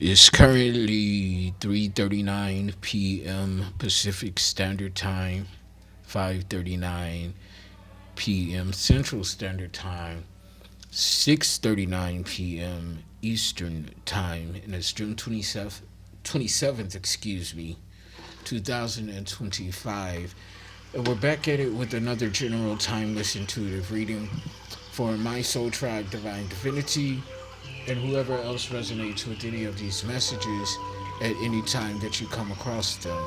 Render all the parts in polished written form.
It's currently 3:39 p.m. Pacific Standard Time, 5:39 p.m. Central Standard Time, 6:39 p.m. Eastern Time, and it's June 27th, 2025. And we're back at it with another general timeless intuitive reading for my soul tribe, Divine Divinity, and whoever else resonates with any of these messages at any time that you come across them.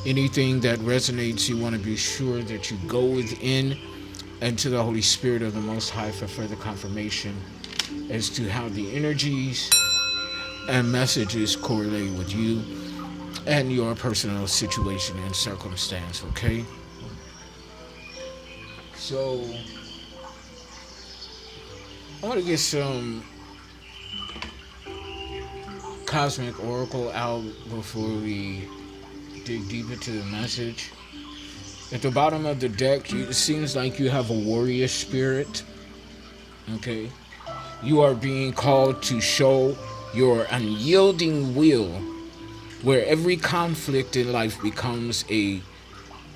Anything that resonates, you want to be sure that you go within and to the Holy Spirit of the Most High for further confirmation as to how the energies and messages correlate with you and your personal situation and circumstance, okay? So, I want to get some Cosmic Oracle out before we dig deep into the message. At the bottom of the deck, it seems like you have a warrior spirit. Okay. You are being called to show your unyielding will, where every conflict in life becomes a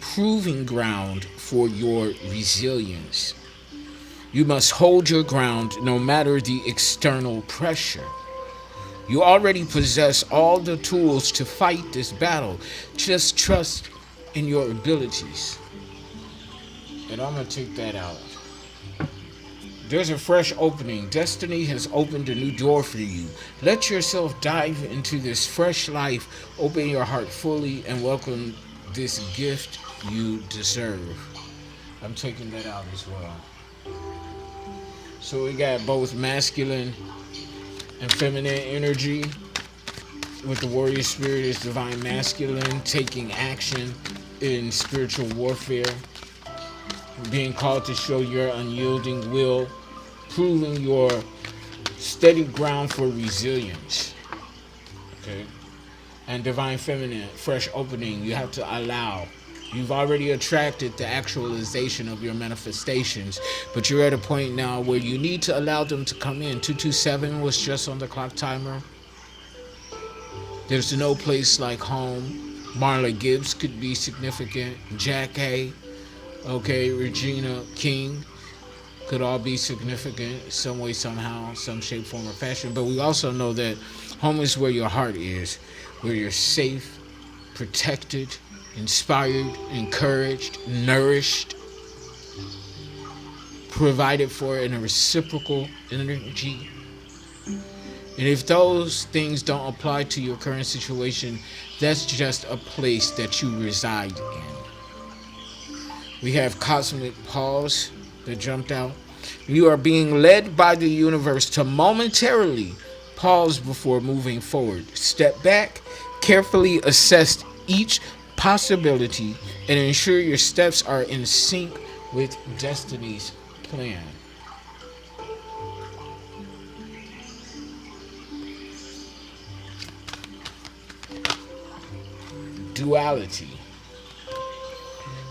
proving ground for your resilience. You must hold your ground no matter the external pressure. You already possess all the tools to fight this battle. Just trust in your abilities. And I'm going to take that out. There's a fresh opening. Destiny has opened a new door for you. Let yourself dive into this fresh life. Open your heart fully and welcome this gift you deserve. I'm taking that out as well. So we got both masculine and feminine energy. With the warrior spirit is divine masculine, taking action in spiritual warfare, being called to show your unyielding will, proving your steady ground for resilience. Okay. And divine feminine, fresh opening. You have to allow. You've already attracted the actualization of your manifestations, but you're at a point now where you need to allow them to come in. 227 was just on the clock timer. There's no place like home. Marla Gibbs could be significant. Jack A. Okay, Regina King could all be significant some way, somehow, some shape, form, or fashion. But we also know that home is where your heart is, where you're safe, protected, inspired, encouraged, nourished, provided for in a reciprocal energy. And if those things don't apply to your current situation, that's just a place that you reside in. We have cosmic pause that jumped out. You are being led by the universe to momentarily pause before moving forward. Step back, carefully assess each possibility, and ensure your steps are in sync with destiny's plan. Duality.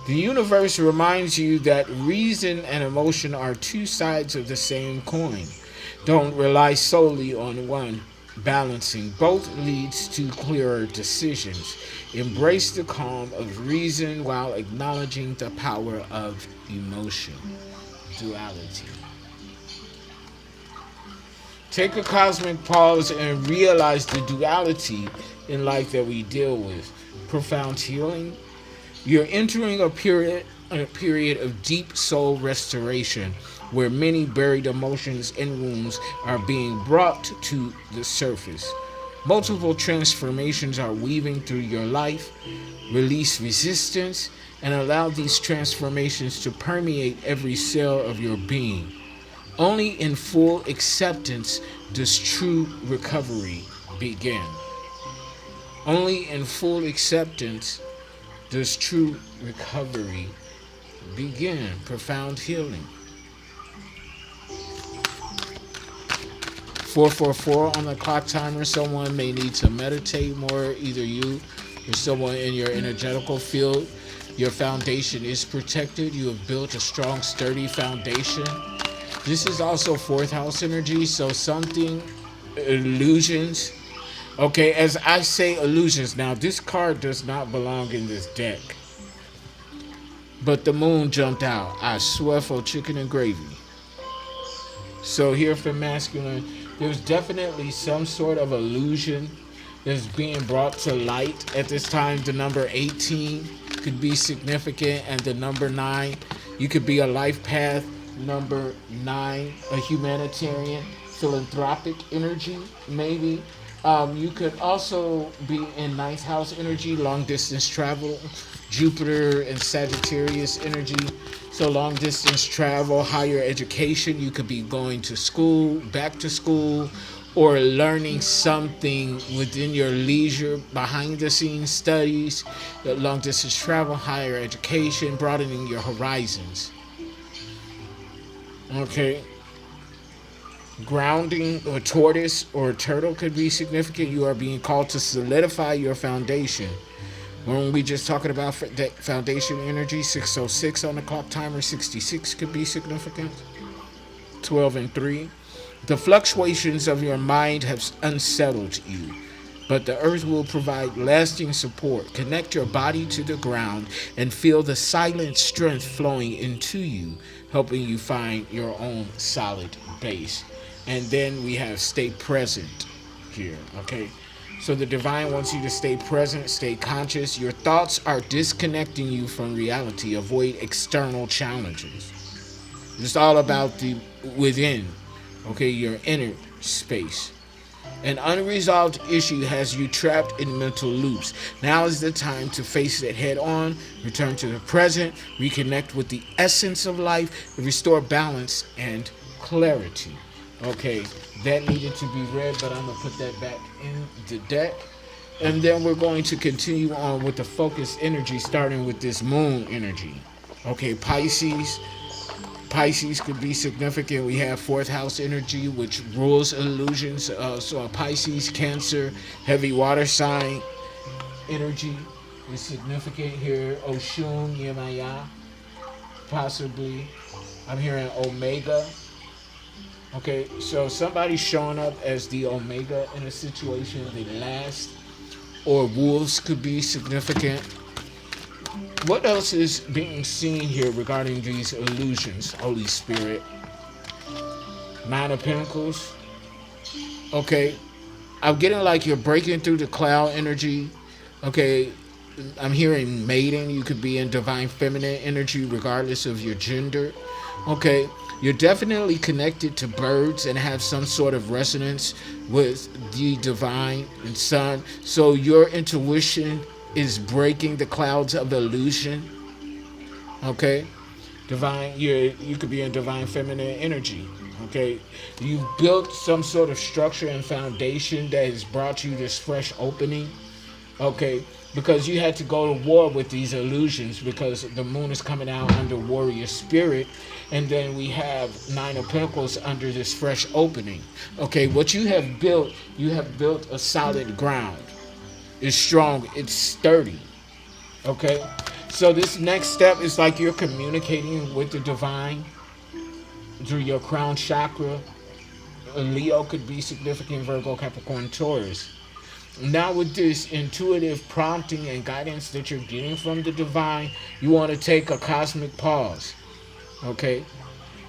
The universe reminds you that reason and emotion are two sides of the same coin. Don't rely solely on one. Balancing both leads to clearer decisions. Embrace the calm of reason while acknowledging the power of emotion. Duality. Take a cosmic pause and realize the duality in life that we deal with. Profound healing. You're entering a period of deep soul restoration where many buried emotions and wounds are being brought to the surface. Multiple transformations are weaving through your life. Release resistance and allow these transformations to permeate every cell of your being. Only in full acceptance does true recovery begin. Only in full acceptance does true recovery begin. Profound healing. 444 on the clock timer. Someone may need to meditate more, either you or someone in your energetical field. Your foundation is protected. You have built a strong, sturdy foundation. This is also fourth house energy, so something, illusions Okay, as I say illusions, now this card does not belong in this deck. But the moon jumped out. I swear for chicken and gravy. So here for masculine, there's definitely some sort of illusion that's being brought to light at this time. The number 18 could be significant, and the number 9, you could be a life path. Number 9, a humanitarian, philanthropic energy, maybe. You could also be in ninth house energy, long distance travel, Jupiter and Sagittarius energy. So long distance travel, higher education, you could be going to school, back to school, or learning something within your leisure, behind the scenes studies, long distance travel, higher education, broadening your horizons. Okay. Grounding, a tortoise or a turtle could be significant. You are being called to solidify your foundation. When we just talking about foundation energy, 606 on the clock timer, 66 could be significant. 12 and 3. The fluctuations of your mind have unsettled you, but the earth will provide lasting support. Connect your body to the ground and feel the silent strength flowing into you, helping you find your own solid base. And then we have stay present here, okay? So the divine wants you to stay present, stay conscious. Your thoughts are disconnecting you from reality. Avoid external challenges. It's all about the within, okay, your inner space. An unresolved issue has you trapped in mental loops. Now is the time to face it head on, return to the present, reconnect with the essence of life, restore balance and clarity. Okay, that needed to be read, but I'm going to put that back in the deck. And then we're going to continue on with the focus energy, starting with this moon energy. Okay, Pisces. Pisces could be significant. We have fourth house energy, which rules illusions. So a Pisces, Cancer, heavy water sign energy is significant here. Oshun, Yemaya, possibly. I'm hearing Omega. Okay, so somebody's showing up as the Omega in a situation. The last, or wolves could be significant. What else is being seen here regarding these illusions, Holy Spirit? 9 of Pentacles. Okay, I'm getting like you're breaking through the cloud energy. Okay, I'm hearing maiden. You could be in divine feminine energy regardless of your gender. Okay, you're definitely connected to birds and have some sort of resonance with the divine and sun. So your intuition is breaking the clouds of illusion. Okay, divine. You could be in divine feminine energy. Okay, you've built some sort of structure and foundation that has brought you this fresh opening. Okay, because you had to go to war with these illusions because the moon is coming out under warrior spirit, and then we have 9 of Pentacles under this fresh opening. Okay, what you have built a solid ground. It's strong, it's sturdy. Okay, so this next step is like you're communicating with the divine through your crown chakra. Leo could be significant, Virgo, Capricorn, Taurus. Now with this intuitive prompting and guidance that you're getting from the divine, you want to take a cosmic pause. Okay,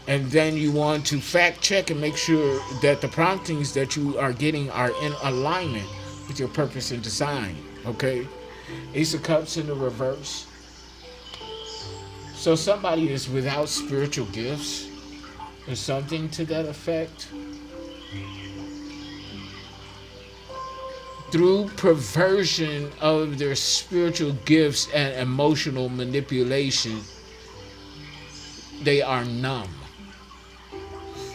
and then you want to fact check and make sure that the promptings that you are getting are in alignment with your purpose and design. Okay, Ace of Cups in the reverse. So somebody is without spiritual gifts or something to that effect. Through perversion of their spiritual gifts and emotional manipulation, they are numb.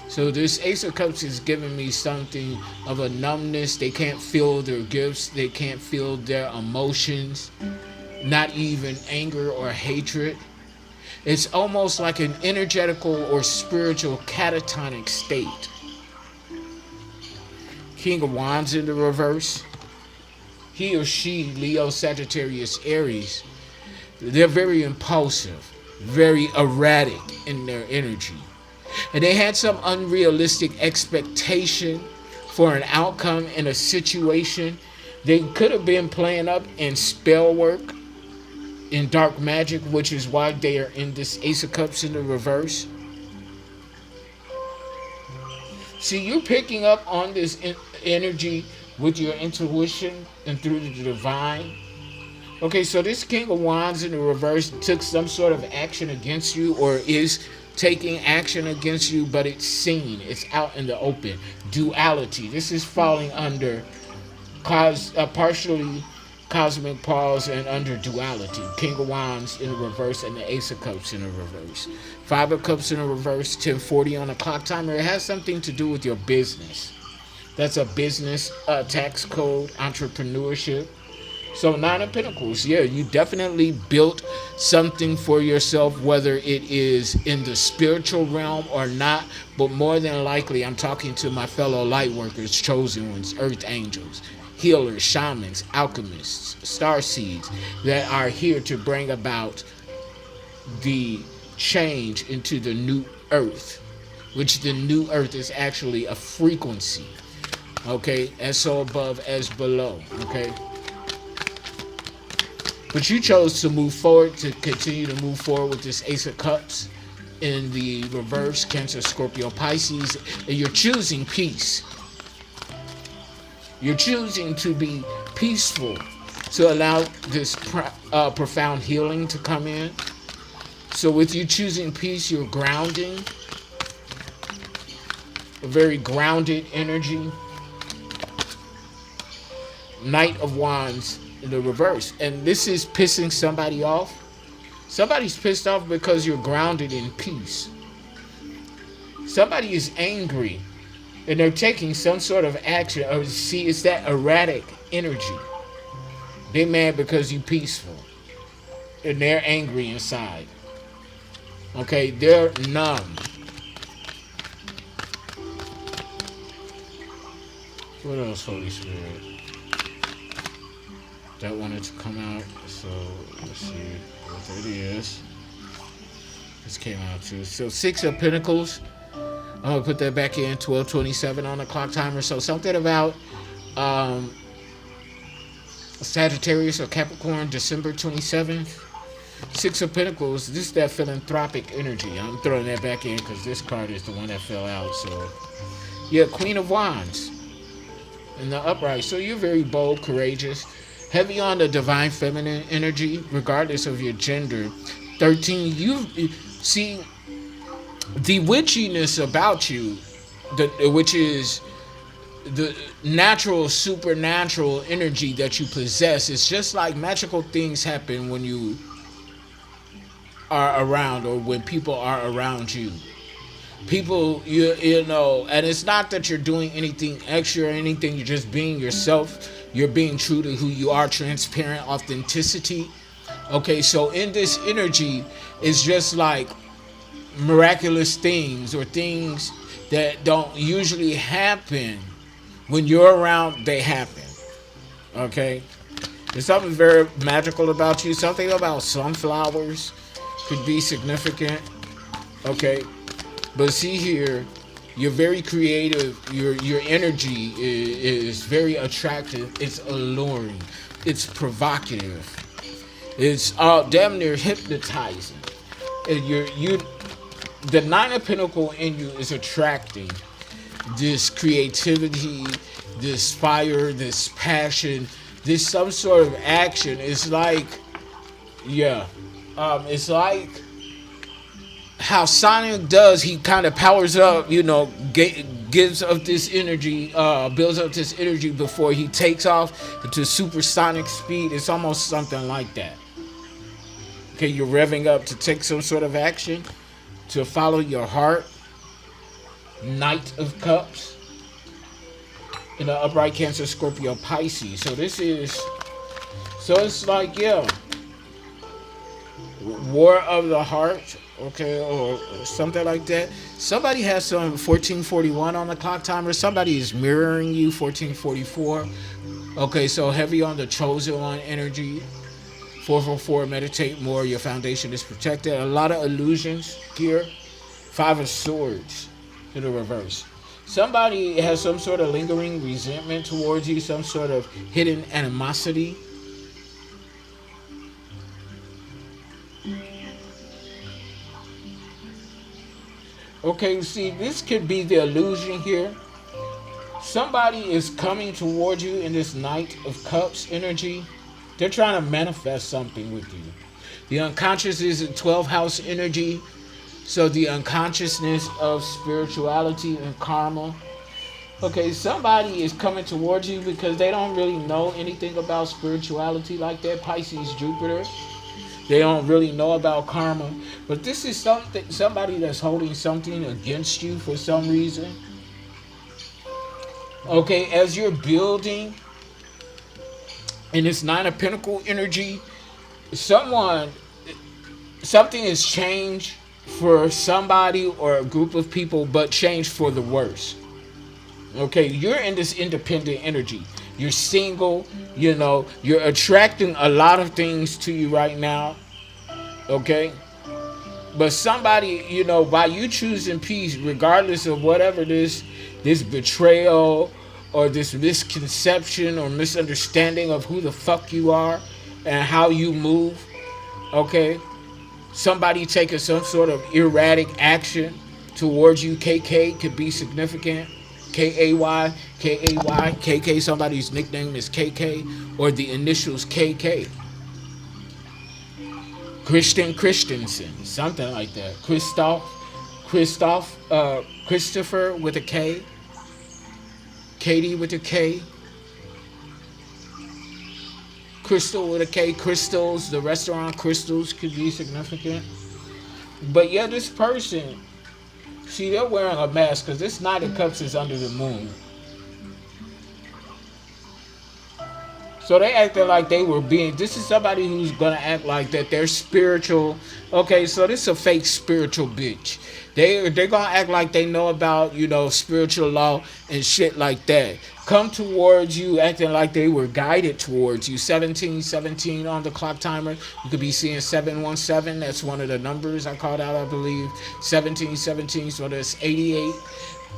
So this Ace of Cups is giving me something of a numbness. They can't feel their gifts. They can't feel their emotions. Not even anger or hatred. It's almost like an energetical or spiritual catatonic state. King of Wands in the reverse. He or she, Leo, Sagittarius, Aries, they're very impulsive, very erratic in their energy. And they had some unrealistic expectation for an outcome in a situation. They could have been playing up in spell work, in dark magic, which is why they are in this Ace of Cups in the reverse. See, you're picking up on this energy with your intuition and through the divine. Okay, so this King of Wands in the reverse took some sort of action against you, or is taking action against you, but it's seen. It's out in the open. Duality. This is falling under partially cosmic pause and under duality. King of Wands in the reverse and the Ace of Cups in the reverse. Five of Cups in the reverse, 10:40 on the clock timer. It has something to do with your business. That's a business tax code, entrepreneurship. So Nine of Pentacles, yeah, you definitely built something for yourself, whether it is in the spiritual realm or not, but more than likely, I'm talking to my fellow light workers, chosen ones, earth angels, healers, shamans, alchemists, starseeds, that are here to bring about the change into the new earth, which the new earth is actually a frequency, okay, as so above as below, okay. But you chose to move forward, to continue to move forward with this Ace of Cups in the reverse, Cancer, Scorpio, Pisces, and you're choosing peace. You're choosing to be peaceful, to allow this profound healing to come in. So with you choosing peace, you're grounding, a very grounded energy. Knight of Wands in the reverse, and this is pissing somebody off. Somebody's pissed off because you're grounded in peace. Somebody is angry and they're taking some sort of action. Or see, it's that erratic energy. They're mad because you're peaceful and they're angry inside. Okay, they're numb. What else, Holy Spirit? That wanted to come out, so let's see what that is. This came out too. So Six of Pentacles. I'm gonna put that back in, 12:27 on the clock timer. So something about Sagittarius or Capricorn, December 27th. Six of Pentacles. This is that philanthropic energy. I'm throwing that back in because this card is the one that fell out. So yeah, Queen of Wands in the upright. So you're very bold, courageous. Heavy on the divine feminine energy, regardless of your gender. 13, you see the witchiness about you, which is the natural, supernatural energy that you possess. It's just like magical things happen when you are around, or when people are around you. People, you know, and it's not that you're doing anything extra or anything, you're just being yourself. You're being true to who you are, transparent, authenticity. Okay, so in this energy, it's just like miraculous things, or things that don't usually happen. When you're around, they happen. Okay? There's something very magical about you. Something about sunflowers could be significant. Okay? But see here, you're very creative. Your energy is very attractive. It's alluring. It's provocative. It's damn near hypnotizing. And the Nine of Pentacles in you is attracting this creativity, this fire, this passion, this some sort of action. It's like, yeah, it's like how Sonic does. He kind of powers up, you know, gives up this energy, builds up this energy before he takes off into supersonic speed. It's almost something like that. Okay, you're revving up to take some sort of action, to follow your heart. Knight of Cups in the upright, Cancer, Scorpio, Pisces. So this is, so it's like, yeah, War of the Heart, okay, or something like that. Somebody has some 1441 on the clock timer. Somebody is mirroring you, 1444. Okay, so heavy on the chosen one energy. 444, meditate more. Your foundation is protected. A lot of illusions here. Five of Swords in the reverse. Somebody has some sort of lingering resentment towards you, some sort of hidden animosity. Okay, see, this could be the illusion here. Somebody is coming towards you in this Knight of Cups energy. They're trying to manifest something with you. The unconscious is a 12th house energy. So the unconsciousness of spirituality and karma. Okay, somebody is coming towards you because they don't really know anything about spirituality like that. Pisces, Jupiter. They don't really know about karma. But this is somebody that's holding something against you for some reason. Okay, as you're building in this Nine of Pentacle energy, something has changed for somebody or a group of people, but changed for the worse. Okay, you're in this independent energy. You're single, you're attracting a lot of things to you right now. Okay? But somebody, by you choosing peace, regardless of whatever this betrayal or this misconception or misunderstanding of who the fuck you are and how you move, okay? Somebody taking some sort of erratic action towards you. KK could be significant. KAY, KAY, KK, somebody's nickname is KK or the initials KK. Christensen, something like that. Christopher with a K. Katie with a K. Crystal with a K. Crystals, the restaurant Crystals could be significant. But yeah, this person, see, they're wearing a mask because this Knight of Cups is under the moon. So they acted like they were this is somebody who's going to act like that they're spiritual. Okay, so this is a fake spiritual bitch. They're going to act like they know about, spiritual law and shit like that. Come towards you acting like they were guided towards you. 1717 on the clock timer. You could be seeing 717. That's one of the numbers I called out, I believe. 1717, so that's 88.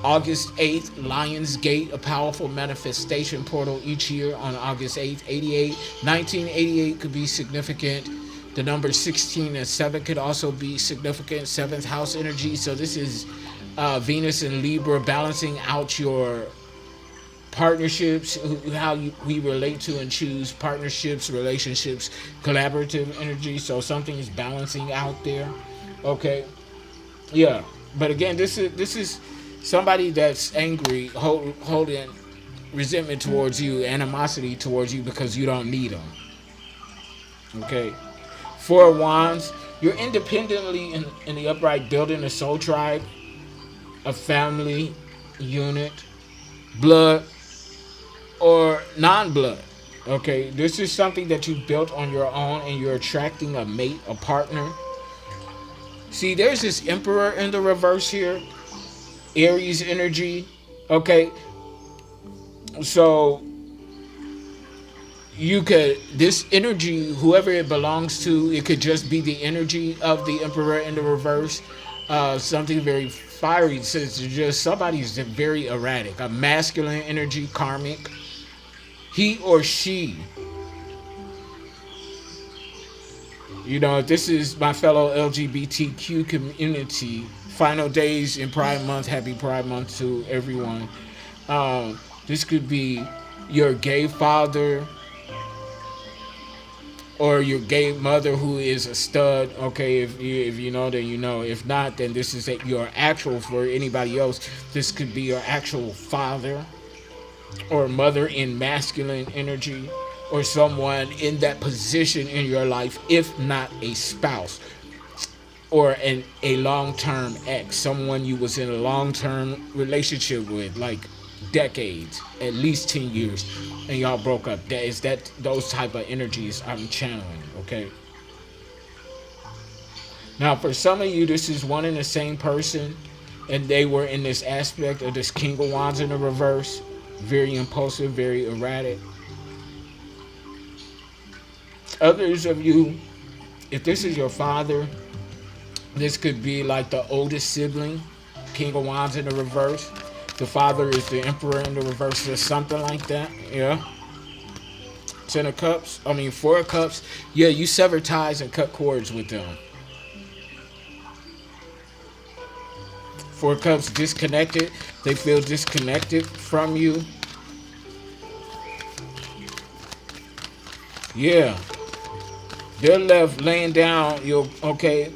August 8th, Lion's Gate, a powerful manifestation portal each year on August 8th, 88. 1988 could be significant. The number 16 and 7 could also be significant. 7th house energy. So this is Venus and Libra balancing out your partnerships, we relate to and choose partnerships, relationships, collaborative energy. So something is balancing out there. Okay. Yeah. But again, this is somebody that's angry, holding resentment towards you, animosity towards you because you don't need them. Okay. 4 of Wands. You're independently in the upright building a soul tribe, a family unit, blood or non-blood. Okay. This is something that you built on your own and you're attracting a mate, a partner. See, there's this Emperor in the reverse here. Aries energy. Okay. So this energy, whoever it belongs to, it could just be the energy of the Emperor in the reverse. Something very fiery. So it's just somebody's very erratic. A masculine energy, karmic. He or she. If this is my fellow LGBTQ community, final days in Pride Month. Happy Pride Month to everyone. This could be your gay father or your gay mother who is a stud. Okay, if you know, then you know. If not, then this is your actual, for anybody else, this could be your actual father or mother in masculine energy, or someone in that position in your life, if not a spouse or a long-term ex, someone you was in a long-term relationship with, like decades, at least 10 years, and y'all broke up. Those type of energies I'm channeling. Okay. Now, for some of you, this is one and the same person, and they were in this aspect of this King of Wands in the reverse. Very impulsive, very erratic. Others of you, if this is your father, this could be like the oldest sibling, King of Wands in the reverse. The Father is the Emperor in the reverse, or something like that. Yeah. Ten of Cups. I mean, Four of Cups. Yeah, you sever ties and cut cords with them. Four of Cups disconnected. They feel disconnected from you. Yeah. They're left laying down. Okay.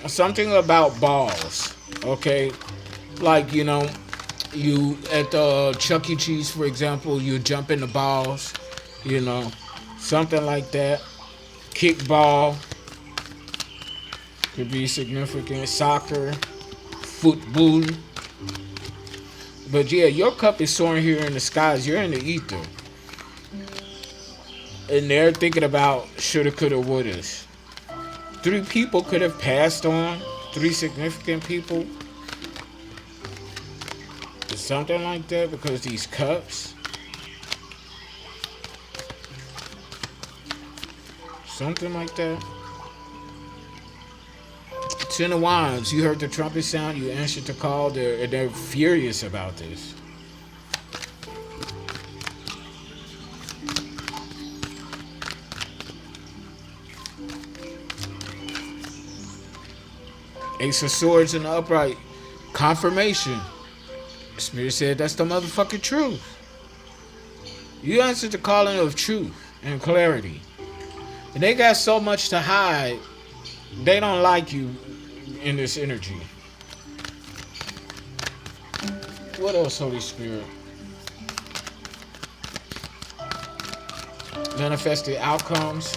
Something about balls. Okay. Like, you at Chuck E. Cheese, for example, you jump in the balls. Something like that. Kickball could be significant. Soccer, football. But yeah, your cup is soaring here in the skies. You're in the ether. And they're thinking about shoulda, coulda, wouldas. 3 people could have passed on. 3 significant people. Something like that, because these cups. Something like that. 10 of Wands. You heard the trumpet sound. You answered the call. They're furious about this. Ace of Swords in the upright. Confirmation. Spirit said that's the motherfucking truth. You answered the calling of truth and clarity. And they got so much to hide. They don't like you in this energy. What else, Holy Spirit? Manifested outcomes.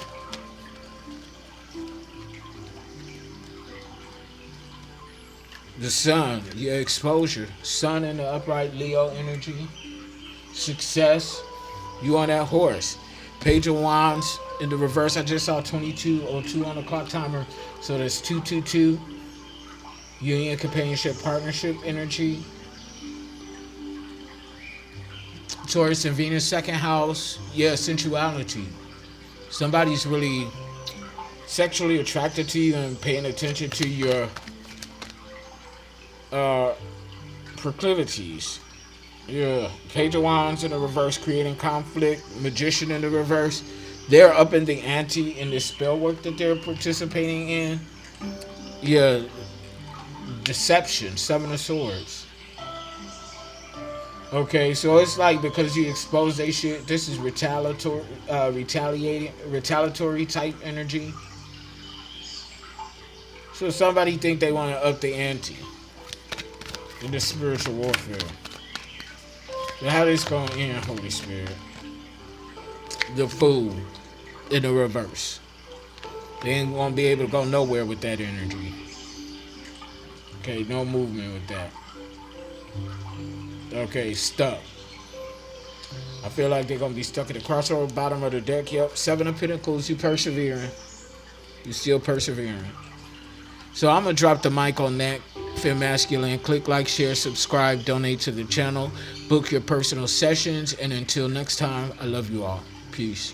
The sun, your exposure. Sun in the upright Leo energy. Success. You on that horse. Page of Wands in the reverse. I just saw 2202 on the clock timer. So that's 222. Union, companionship, partnership energy. Taurus and Venus, second house. Yeah, sensuality. Somebody's really sexually attracted to you and paying attention to your proclivities. Yeah. Page of Wands in the reverse, creating conflict. Magician in the reverse. They're up in the ante in this spell work that they're participating in. Yeah. Deception. 7 of Swords. Okay, so it's like because you expose they shit, this is retaliatory type energy. So somebody think they want to up the ante in this spiritual warfare. So how this going to end, Holy Spirit? The Fool in the reverse. They ain't going to be able to go nowhere with that energy. Okay, no movement with that. Okay, stuck. I feel like they're going to be stuck at the crossroad, bottom of the deck. Yep, 7 of Pentacles, you persevering. You still persevering. So I'm going to drop the mic on that. Fem Masculine. Click like, share, subscribe, donate to the channel. Book your personal sessions. And until next time, I love you all. Peace.